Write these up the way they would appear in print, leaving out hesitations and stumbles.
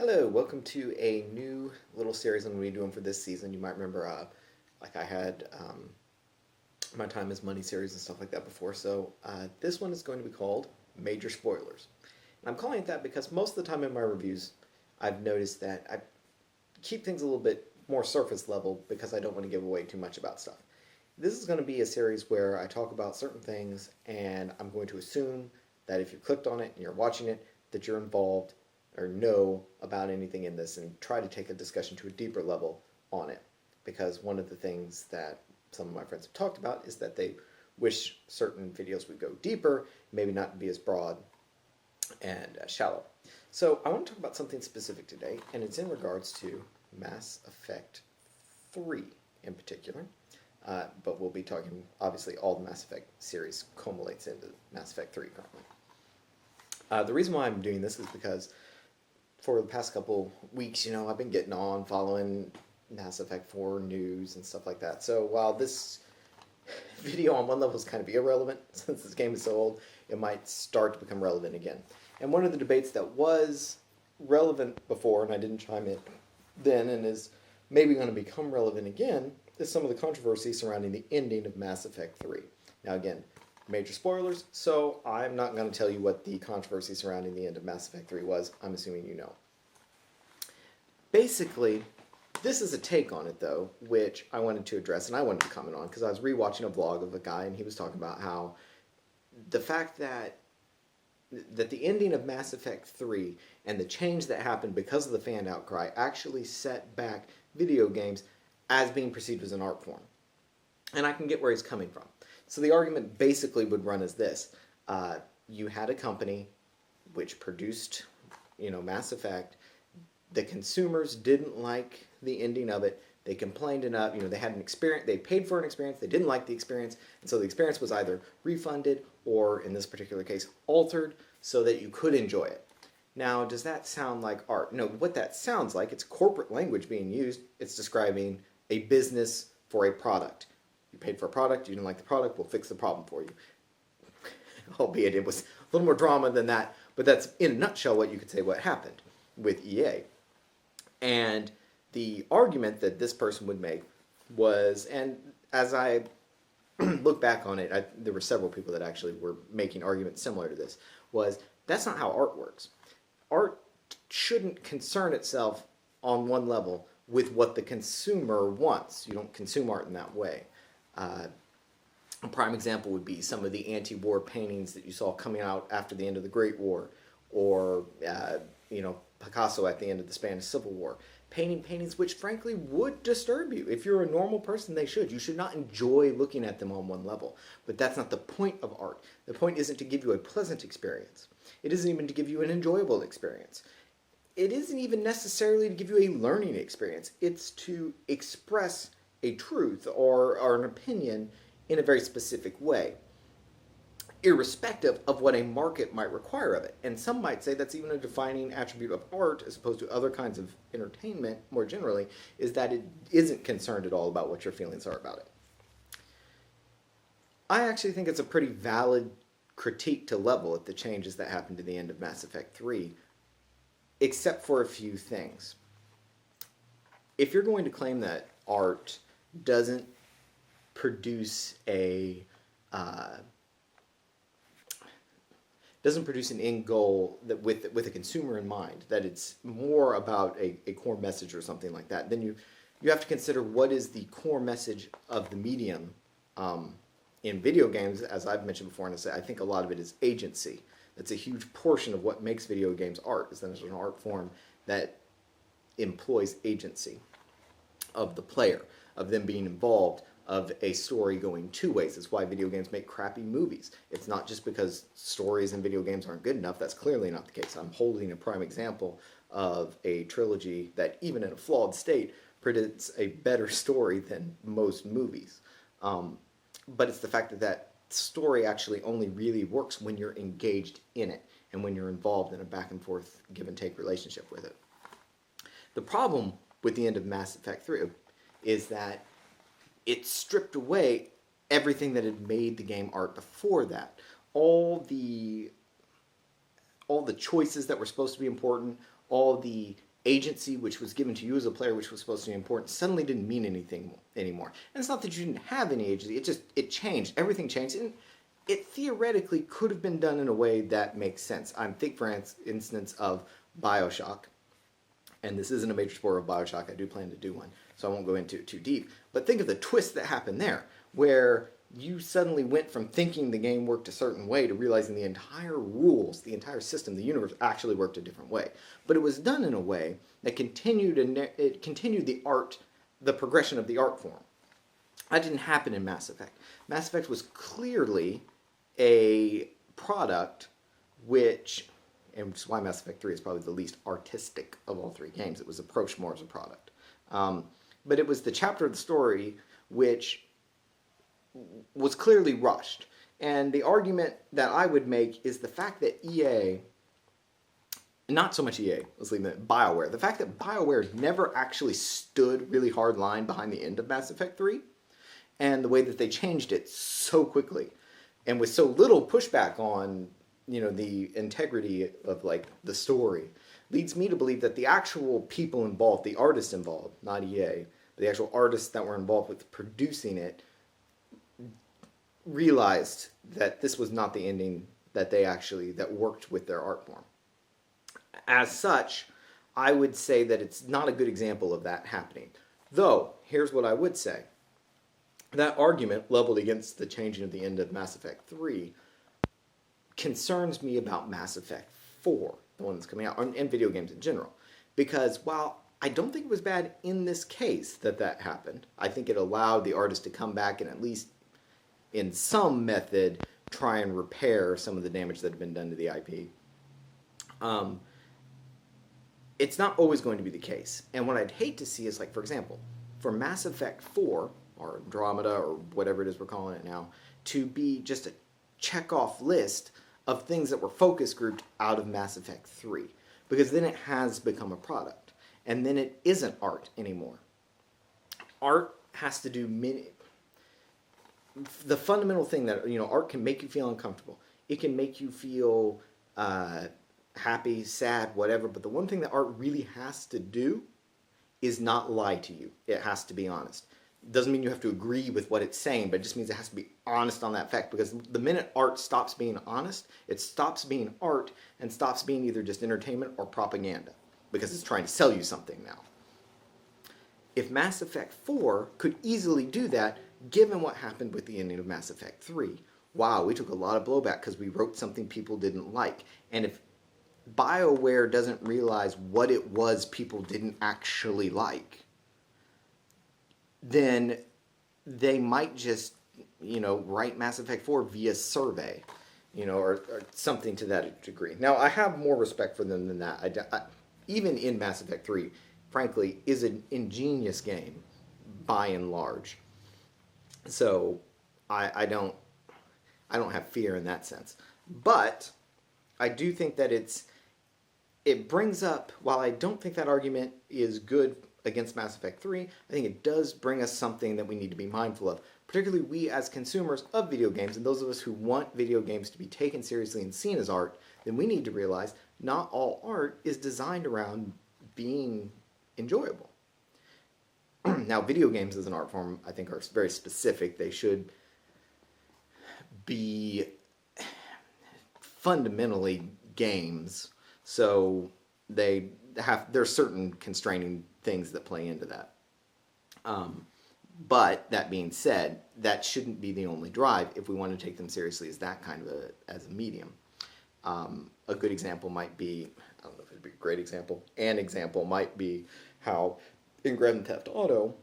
Hello, welcome to a new little series I'm going to be doing for this season. You might remember, I had my Time is Money series and stuff like that before. So this one is going to be called Major Spoilers. And I'm calling it that because most of the time in my reviews, I've noticed that I keep things a little bit more surface level because I don't want to give away too much about stuff. This is going to be a series where I talk about certain things, and I'm going to assume that if you clicked on it and you're watching it, that you're involved or know about anything in this and try to take a discussion to a deeper level on it. Because one of the things that some of my friends have talked about is that they wish certain videos would go deeper, maybe not be as broad and shallow. So I want to talk about something specific today, and it's in regards to Mass Effect 3 in particular. But we'll be talking, obviously, all the Mass Effect series culminates into Mass Effect 3 currently. The reason why I'm doing this is because for the past couple weeks, I've been getting on following Mass Effect 4 news and stuff like that. So while this video on one level is kind of irrelevant, since this game is so old, it might start to become relevant again. And one of the debates that was relevant before, and I didn't chime in then, and is maybe going to become relevant again, is some of the controversy surrounding the ending of Mass Effect 3. Now again, major spoilers, so I'm not going to tell you what the controversy surrounding the end of Mass Effect 3 was. I'm assuming you know. Basically, this is a take on it, though, which I wanted to address and I wanted to comment on because I was rewatching a vlog of a guy and he was talking about how the fact that the ending of Mass Effect 3 and the change that happened because of the fan outcry actually set back video games as being perceived as an art form. And I can get where he's coming from. So the argument basically would run as this. You had a company which produced, Mass Effect. The consumers didn't like the ending of it. They complained enough. They had an experience. They paid for an experience. They didn't like the experience. And so the experience was either refunded or, in this particular case, altered so that you could enjoy it. Now, does that sound like art? No, what that sounds like, it's corporate language being used. It's describing a business for a product. You paid for a product, you didn't like the product, we'll fix the problem for you. Albeit it was a little more drama than that, but that's in a nutshell what you could say what happened with EA. And the argument that this person would make was, and as I look back on it, there were several people that actually were making arguments similar to this, was that's not how art works. Art shouldn't concern itself on one level with what the consumer wants. You don't consume art in that way. A prime example would be some of the anti-war paintings that you saw coming out after the end of the Great War, or Picasso at the end of the Spanish Civil War, painting paintings which frankly would disturb you. If you're a normal person, they should. You should not enjoy looking at them on one level. But that's not the point of art. The point isn't to give you a pleasant experience. It isn't even to give you an enjoyable experience. It isn't even necessarily to give you a learning experience. It's to express a truth or an opinion in a very specific way, irrespective of what a market might require of it. And some might say that's even a defining attribute of art as opposed to other kinds of entertainment more generally, is that it isn't concerned at all about what your feelings are about it. I actually think it's a pretty valid critique to level at the changes that happened to the end of Mass Effect 3, except for a few things. If you're going to claim that art doesn't produce an end goal that with a consumer in mind, that it's more about a core message or something like that, then you have to consider what is the core message of the medium in video games. As I've mentioned before, and I think a lot of it is agency. That's a huge portion of what makes video games art, is that it's an art form that employs agency of the player, of them being involved, of a story going two ways. That's why video games make crappy movies. It's not just because stories in video games aren't good enough. That's clearly not the case. I'm holding a prime example of a trilogy that, even in a flawed state, presents a better story than most movies. But it's the fact that that story actually only really works when you're engaged in it and when you're involved in a back and forth give and take relationship with it. The problem with the end of Mass Effect 3 is that it stripped away everything that had made the game art before that. All the choices that were supposed to be important, all the agency, which was given to you as a player, which was supposed to be important, suddenly didn't mean anything anymore. And it's not that you didn't have any agency, it changed. Everything changed. And it theoretically could have been done in a way that makes sense. I think, for instance, of Bioshock. And this isn't a major spoiler of Bioshock. I do plan to do one, so I won't go into it too deep. But think of the twist that happened there, where you suddenly went from thinking the game worked a certain way to realizing the entire rules, the entire system, the universe actually worked a different way. But it was done in a way that continued the art, the progression of the art form. That didn't happen in Mass Effect. Mass Effect was clearly a product which and which is why Mass Effect 3 is probably the least artistic of all three games. It was approached more as a product. But it was the chapter of the story which was clearly rushed. And the argument that I would make is the fact that EA, not so much EA, let's leave it, BioWare, the fact that BioWare never actually stood really hard line behind the end of Mass Effect 3, and the way that they changed it so quickly, and with so little pushback on the integrity of the story, leads me to believe that the actual people involved, the artists involved, not EA, but the actual artists that were involved with producing it, realized that this was not the ending that worked with their art form. As such, I would say that it's not a good example of that happening. Though, here's what I would say. That argument leveled against the changing of the end of Mass Effect 3 concerns me about Mass Effect 4, the one that's coming out, and video games in general. Because while I don't think it was bad in this case that happened, I think it allowed the artist to come back and at least in some method try and repair some of the damage that had been done to the IP. It's not always going to be the case. And what I'd hate to see is, for example, for Mass Effect 4, or Andromeda, or whatever it is we're calling it now, to be just a check-off list of things that were focus grouped out of Mass Effect 3. Because then it has become a product. And then it isn't art anymore. Art has to do the fundamental thing that, art can make you feel uncomfortable. It can make you feel happy, sad, whatever. But the one thing that art really has to do is not lie to you. It has to be honest. Doesn't mean you have to agree with what it's saying, but it just means it has to be honest on that fact. Because the minute art stops being honest, it stops being art and stops being either just entertainment or propaganda. Because it's trying to sell you something now. If Mass Effect 4 could easily do that, given what happened with the ending of Mass Effect 3, wow, we took a lot of blowback because we wrote something people didn't like. And if BioWare doesn't realize what it was people didn't actually like, then they might just, write Mass Effect 4 via survey, or something to that degree. Now, I have more respect for them than that. Even in Mass Effect 3, frankly, is an ingenious game, by and large. So, I don't have fear in that sense. But I do think that it brings up, while I don't think that argument is good against Mass Effect 3, I think it does bring us something that we need to be mindful of. Particularly we as consumers of video games, and those of us who want video games to be taken seriously and seen as art, then we need to realize not all art is designed around being enjoyable. Now, video games as an art form, I think, are very specific. They should be fundamentally games, so there's certain constraining things that play into that. But that being said, that shouldn't be the only drive if we want to take them seriously as that kind of as a medium. A good example might be, I don't know if it'd be a great example, an example might be how in Grand Theft Auto,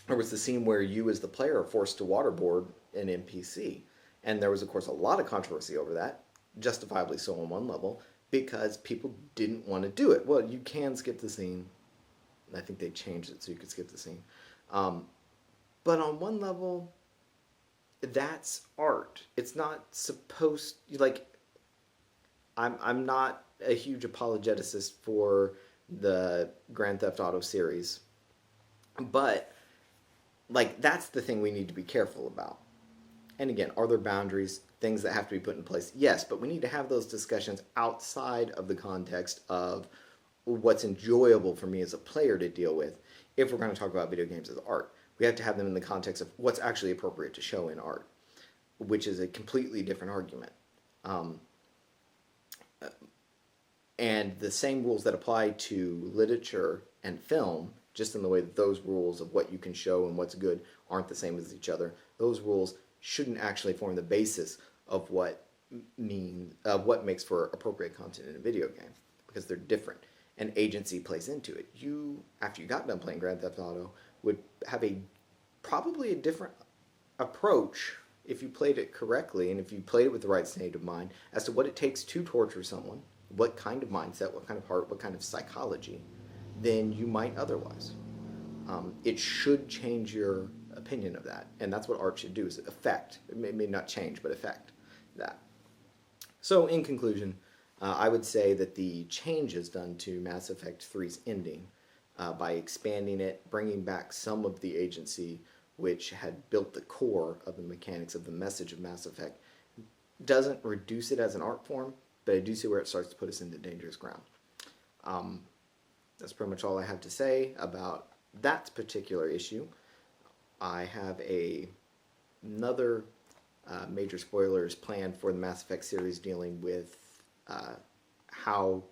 there was the scene where you as the player are forced to waterboard an NPC. And there was, of course, a lot of controversy over that, justifiably so on one level, because people didn't want to do it. Well, you can skip the scene. I think they changed it so you could skip the scene. But on one level, that's art. It's not supposed, I'm not a huge apologeticist for the Grand Theft Auto series, but that's the thing we need to be careful about. And again, are there boundaries, things that have to be put in place? Yes, but we need to have those discussions outside of the context of what's enjoyable for me as a player to deal with if we're going to talk about video games as art. We have to have them in the context of what's actually appropriate to show in art, which is a completely different argument. And the same rules that apply to literature and film, just in the way that those rules of what you can show and what's good aren't the same as each other, those rules shouldn't actually form the basis of what makes for appropriate content in a video game, because they're different. And agency plays into it. You, after you got done playing Grand Theft Auto, would have probably a different approach if you played it correctly and if you played it with the right state of mind as to what it takes to torture someone, what kind of mindset, what kind of heart, what kind of psychology, than you might otherwise. It should change your opinion of that, and that's what art should do, is affect, it may not change, but affect that. So in conclusion, I would say that the changes done to Mass Effect 3's ending, by expanding it, bringing back some of the agency which had built the core of the mechanics of the message of Mass Effect, doesn't reduce it as an art form, but I do see where it starts to put us into dangerous ground. That's pretty much all I have to say about that particular issue. I have another major spoilers planned for the Mass Effect series dealing with how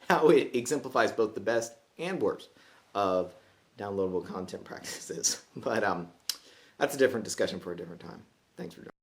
it exemplifies both the best and worst of downloadable content practices. But that's a different discussion for a different time. Thanks for joining.